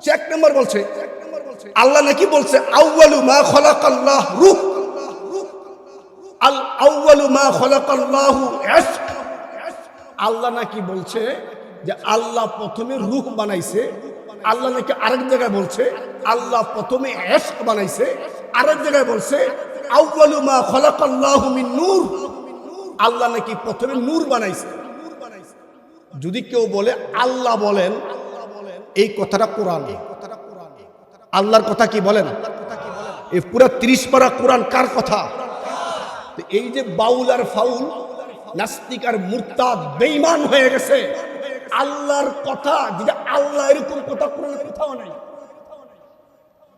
সে এক নম্বর বলছে আল্লাহ নাকি বলছে আউয়ালু মা খালাকাল্লাহ রূহ, আল আউয়ালু মা খালাকাল্লাহু ইশক। আল্লাহ নাকি বলছে যে আল্লাহ প্রথমে রূহ বানাইছে। আল্লাহ নাকি আরেক জায়গায় বলছে আল্লাহ প্রথমে ইশক বানাইছে। আরেক জায়গায় বলছে আউয়ালু মা খালাকাল্লাহু মিন নূর, আল্লাহ নাকি প্রথমে নূর বানাইছে। যদি কেউ বলে আল্লাহ বলেন, এই কথাটা কোরআন, আল্লাহর কথা কি বলেন? এই পুরো 30 পারা কোরআন কার কথা? এই যে বাউল আর ফাউল, নাস্তিক আর মুরতাদ বেঈমান হয়ে গেছে। আল্লাহর কথা যেটা আল্লাহ, এরকম কথা কোরআনে কোথাও নাই।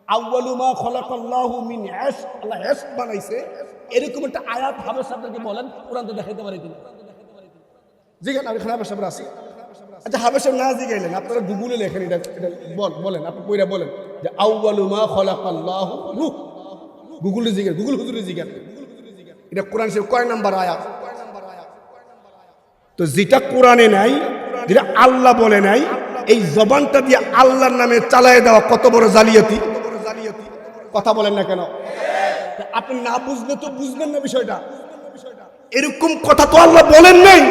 আউয়ালু মা খালাকাল্লাহু মিন ইশক, আল্লাহ ইশক বানাইছে, এরকম একটা আয়াত হাবেশ আপনাকে বলেন কোরআনতে দেখাইতে পারে কিনা? জিজ্ঞাসা আমি খারাপ সাহেব আছি। আচ্ছা হাবেশ না জিগাইলেন, আপনারা গুগলে লেখেন, এটা বলেন, আপনি কইরা বলেন যে আউয়ালু মা খালাকাল্লাহু রূহ। গুগলে জিজ্ঞাসা, গুগল হুজুরে জিজ্ঞাসা, এটা কোরআন শরীফ কয় নাম্বার আয়াত? তো যেটা কোরআনে নাই, যেটা আল্লাহ বলে নাই, এই জবানটা দিয়ে আল্লাহর নামে চালায় দেওয়া কত বড় জালিয়াতি। কথা বলেন না কেন? আপনি না বুঝলে তো বুঝবেন না বিষয়টা। এরকম কথা তো আল্লাহ বলেন নাই।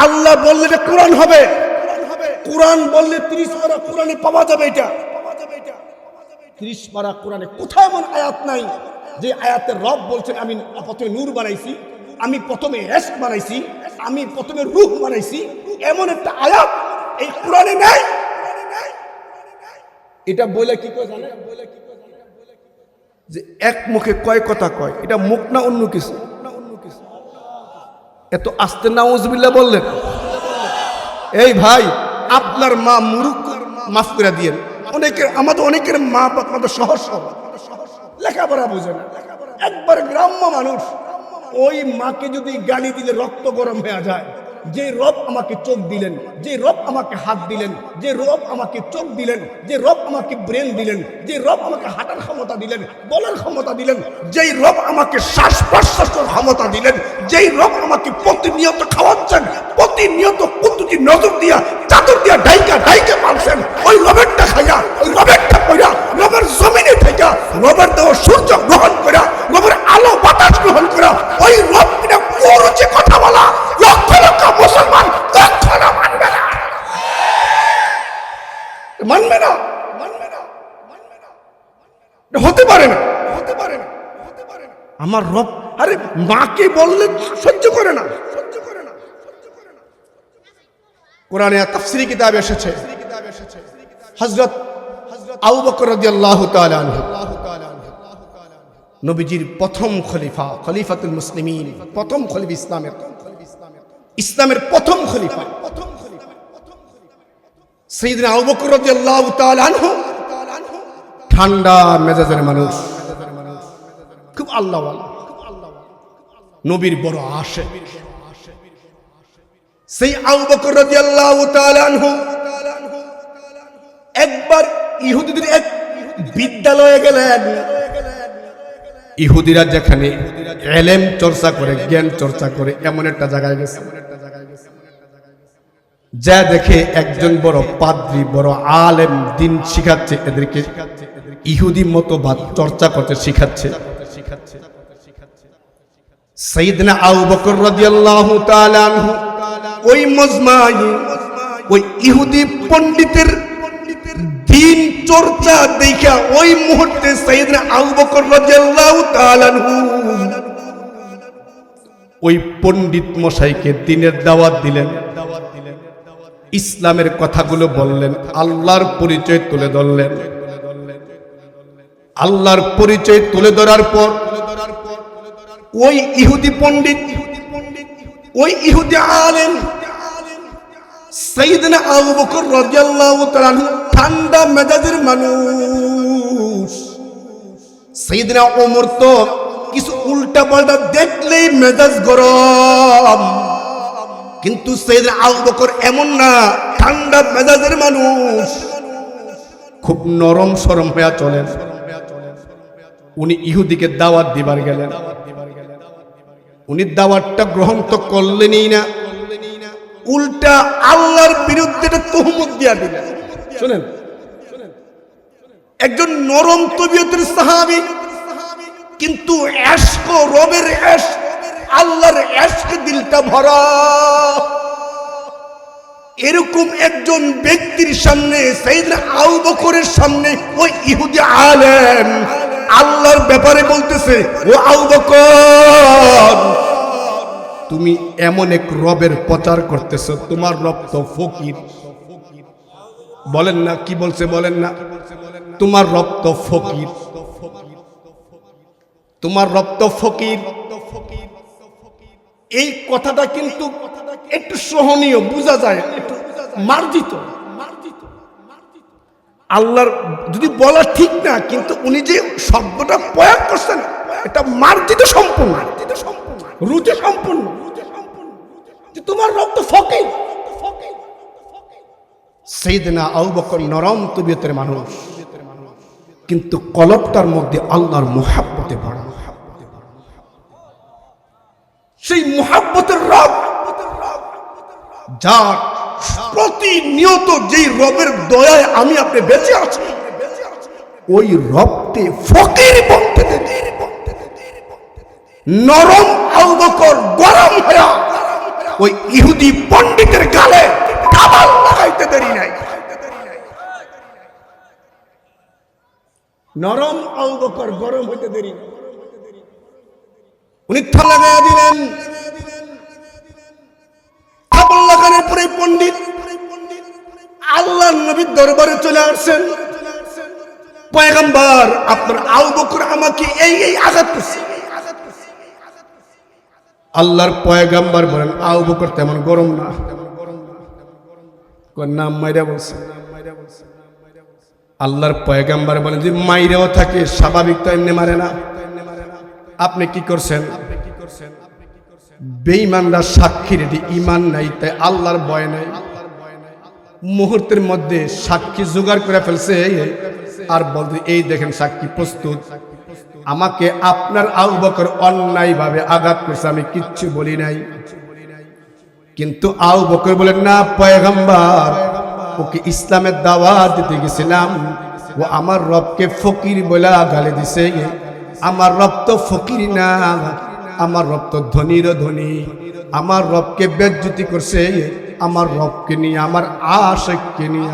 আল্লাহ বললে এটা কোরআন হবে, কোরআন বললে 30 পারা কোরআনে পাওয়া যাবে। এটা 30 পারা কোরআনে কোথাও এমন আয়াত নাই যে আয়াতের রব বলছেন আমি প্রথমে নূর বানাইছি, আমি প্রথমে ইশক বানাইছি, আমি প্রথমে রূহ বানাইছি। এমন একটা আয়াত এই কোরআনে নাই। এটা বলে কি কয় জানেন? যে এক মুখে কয় কথা কয়, এটা মুখ না অন্য কিছু? এত আস্তে নাউজুবিল্লাহ বললেন। এই ভাই, আপনার মা মুরুখ মাফ করে দিয়েন। অনেকের মা বাপ সহজ সরল, লেখাপড়া বুঝে না, একবার গ্রাম্য মানুষ। ওই মাকে যদি গালি দিলে রক্ত গরম হয়ে যায়। যে রব আমাকে চোখ দিলেন, যে রব আমাকে হাত দিলেন, যে রব আমাকে চোখ দিলেন, যে রব আমাকে ব্রেন দিলেন, যে রব আমাকে হাঁটার ক্ষমতা দিলেন, বলার ক্ষমতা দিলেন, যেই রব আমাকে শ্বাস প্রশ্বাসের ক্ষমতা দিলেন, যেই রব আমাকে প্রতিনিয়ত খাওয়াচ্ছেন, প্রতিনিয়ত কুতুটি নজর দিয়া চাদর দিয়া ঢাইকা পালছেন, ওই রবেরটা খাইয়া, ওই রবেরটা কইরা, রবের জমিনে থেকে রবের দেওয়া সূর্য গ্রহণ করা, রবের আলো বাতাস গ্রহণ করা, ওই রব কিনা কোরআনে কথা বলা লক্ষ লক্ষ মুসলমান কখনো মানবে না, মানবে না, মানবে না, মানবে না, হতে পারে না, হতে পারে না, হতে পারে না। আমার রব, আরে মাকে বললে সহ্য করে না, সহ্য করে না, সহ্য করে না। কোরআনে তাফসীরি কিতাবে এসেছে, হযরত আবু বকর রাদিয়াল্লাহু তাআলা আনহু, নবীজির প্রথম খলিফা, খলিফাতুল মুসলিমিন, প্রথম খলিফা, ইসলামের প্রথম খলিফা সাইয়েদনা আবু বকর রাদিয়াল্লাহু তাআলা আনহু ঠান্ডা মেজাজের মানুষ, খুব আল্লাহওয়ালা, নবীর বড় আশিক। সেই আবু বকর রাদিয়াল্লাহু তাআলা আনহু একবার ইহুদিদের এক বিদ্যালয়ে গেলেন। ইহুদিরা যেখানে ইলম চর্চা করে, জ্ঞান চর্চা করে, এমন একটা জায়গায় গেছে। যা দেখে একজন বড় পাদ্রী, বড় আলেম দিন শিখাচ্ছে, এদেরকে ইহুদি মতবাদ চর্চা করতে শিখাচ্ছে। সাইয়েদনা আবু বকর রাদিয়াল্লাহু তাআলা আনহু ওই মজমায় ওই ইহুদি পণ্ডিতের দিন চর্চা দেখা ওই মুহূর্তে সাইয়েদনা আবু বকর রাদিয়াল্লাহু তাআলা আনহু ওই পণ্ডিত মশাইকে দিনের দাওয়াত দিলেন, ইসলামের কথাগুলো বললেন, আল্লাহর পরিচয় তুলে ধরলেন। আল্লাহর পরিচয় তুলে ধরার পর ওই ইহুদি পণ্ডিত, ওই ইহুদি আলেম সাইয়েদনা আবু বকর রাদিয়াল্লাহু তাআলা আনহু ঠান্ডা মেজাজের মানুষ। সাইয়েদনা ওমর তো কিছু উল্টা পাল্টা দেখলেই মেজাজ গরম, কিন্তু সাইয়েদনা আবু বকর এমন না, ঠান্ডা মেজাজের মানুষ, খুব নরম সরম হয়ে চলেন। উনি ইহুদিকে দাওয়াত দিবার গেলেন, উনি দাওয়াতটা গ্রহণ তো করলেনই না, উল্টা আল্লাহর বিরুদ্ধে তুহমত দিয়া দিলেন। শুনেন, একজন নরম তবিয়তের সাহাবী, কিন্তু ইশক, রবের ইশক, আল্লাহর ইশকে দিলটা ভরা। এরকম একজন ব্যক্তির সামনে, সাইয়েদনা আবু বকরের সামনে ওই ইহুদি আলেম আল্লাহর ব্যাপারে বলতেছে, ও আবু বকর, তুমি এমন এক রবের প্রচার করতেছ, তোমার রব তো ফকির। বলেন না, কি বলছে বলেন না, তোমার রব তো ফকির, তোমার রব তো ফকির। এই কথাটা কিন্তু একটু সহনীয়, বোঝা যায়, একটু মার্জিত। আল্লাহর যদি বলা ঠিক না, কিন্তু উনি যে শব্দটা প্রয়োগ করছেন এটা মার্জিত সম্পূর্ণ, রুচি সম্পূর্ণ, যে তোমার রব তো ফকির। সাইয়েদনা আবু বকর নরম তবিয়তের মানুষ, কিন্তু কলবটার মধ্যে আল্লাহর মুহাব্বতে ভরা। সেই মুহাব্বতের রব, যার প্রতিনিয়ত যেই রবের দয়ায় আমি আপনি বেঁচে আছি, ওই রবকে ফকির বলতে নরম আবু বকর গরম হয়ে ওই ইহুদি পণ্ডিতের গালে কাবাল লাগাইতে দেরি নাই। নরম আবু বকর গরম হইতে দেরি নাই, উনি থালা লাগাইয়া দিলেন। কাবাল লাগানোর পরে পণ্ডিত আল্লাহর নবীর দরবারে চলে আসছেন। পয়গম্বর, আপনার আবু বকর আমাকে এই এই আঘাত করছে। আল্লাহর পয়গম্বর বলেন, আবু বকর তেমন গরম না। নাম মাইরা বলছে। আল্লাহর পয়গম্বর বলেন, যে মাইরাও থাকে স্বাভাবিক তো এমনি মারে না। আপনি কি করছেন? বেঈমানরা সাক্ষী রেডি, ইমান নাই, তাই আল্লাহর ভয় নাই। মুহূর্তের মধ্যে সাক্ষী জোগাড় করে ফেলছে, আর বলতে, এই দেখেন সাক্ষী প্রস্তুত। আমাকে আপনার আবু বকর অন্যায় ভাবে আঘাত করছে, আমি কিচ্ছু বলি নাই। কিন্তু আবু বকর বলেন, না পয়গম্বর, ওকে ইসলামের দাওয়াত দিতে গেছিলাম, ও আমার রবকে ফকির বলে গালি দিছে। আমার রব তো ফকির না, আমার রব তো ধনীর ধনী। আমার রবকে বেজ্জতি করছে, আমার রবকে নিয়ে, আমার আশিককে নিয়ে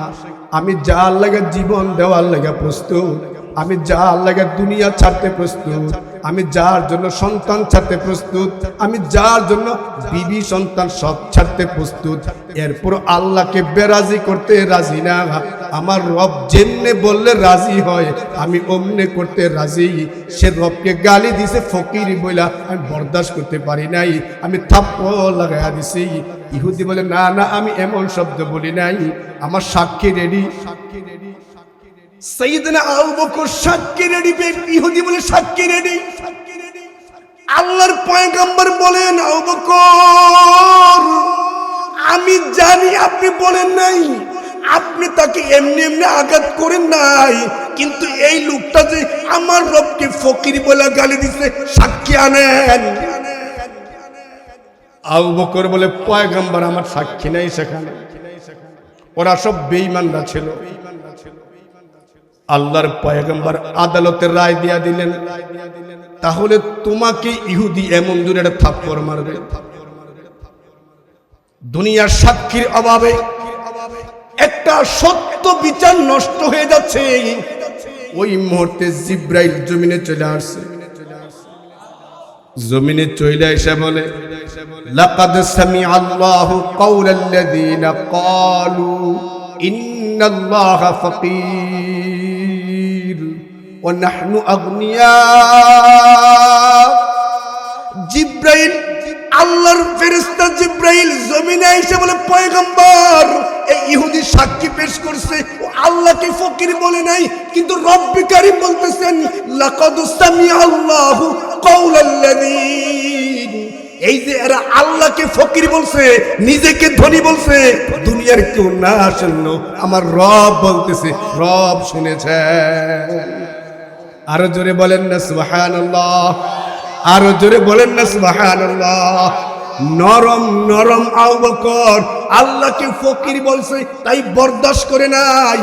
আমি যার লাগে জীবন দেওয়ার লাগে প্রস্তুত, আমি যার লাগে দুনিয়া ছাড়তে প্রস্তুত, আমি যার জন্য সন্তান ছাড়তে প্রস্তুত, আমি যার জন্য বিবি সন্তান সব ছাড়তে প্রস্তুত। এরপর আল্লাহকে বেরাজি করতে রাজি না। আমার রব যেমনে বললে রাজি হয়, আমি অমনে করতে রাজি। সে রবকে গালি দিছে ফকির বইলা, আমি বরদাস্ত করতে পারি নাই, আমি থাপ্পড় লাগাইয়া দিছি। ইহুদি বলে, না না, আমি এমন শব্দ বলি নাই, আমার সাক্ষী রেডি। সাইয়েদনা আবু বকর সাক্ষী রেডি, ইহুদি বলে সাক্ষী রেডি। আল্লাহর পয়গম্বর বলেন, আবু বকর, আমি জানি আপনি বলেন নাই, আপনি তাকে এমনি এমনি আঘাত করেন নাই, কিন্তু এই লোকটা যে আমার রবকে ফকির বলে গালি দিছে, সাক্ষী আনেন। আবু বকর বলে, পয়গম্বর, আমার সাক্ষী নাই সেখানে, ওরা সব বেঈমানরা ছিল। আল্লাহর পয়গম্বর আদালতের রায় দিয়া দিলেন, তাহলে তোমাকে ইহুদি এমন দূরে একটা থাপ্পড় মারবে। দুনিয়ার সাক্ষীর অভাবে একটা সত্য বিচার নষ্ট হয়ে যাচ্ছে। ওই মুহূর্তে জিব্রাইল জমিনে চলে আসছে। জমিনে চলে এসে বলে, লাকাদ সামিআ আল্লাহু কাওলাল্লাযীনা ক্বালু ইন্নাল্লাহা ফাকীর ওয়া নাহনু আগনিয়া। জিব্রাইল, আল্লাহর ফেরেশতা জিব্রাইল জমিনে এসে বলে, পয়গম্বর, এই ইহুদি সাক্ষী পেশ করছে, ও আল্লাহকে ফকির বলে নাই, কিন্তু রব্বি কারীম বলতেছেন, লাকাদ সামিআ আল্লাহু কাওলাল্লাযীন। এই যে এরা আল্লাহকে ফকির বলছে, নিজেকে ধনী বলছে, দুনিয়ার কেউ না শুনলো, আমার রব বলতেছে, রব শুনেছে। আরো জোরে বলেন না সুবহানাল্লাহ, আরো জোরে বলেন না সুবহানাল্লাহ। নরম নরম আবু বকর আল্লাহকে ফকির বলছে তাই বরদাস্ত করে নাই।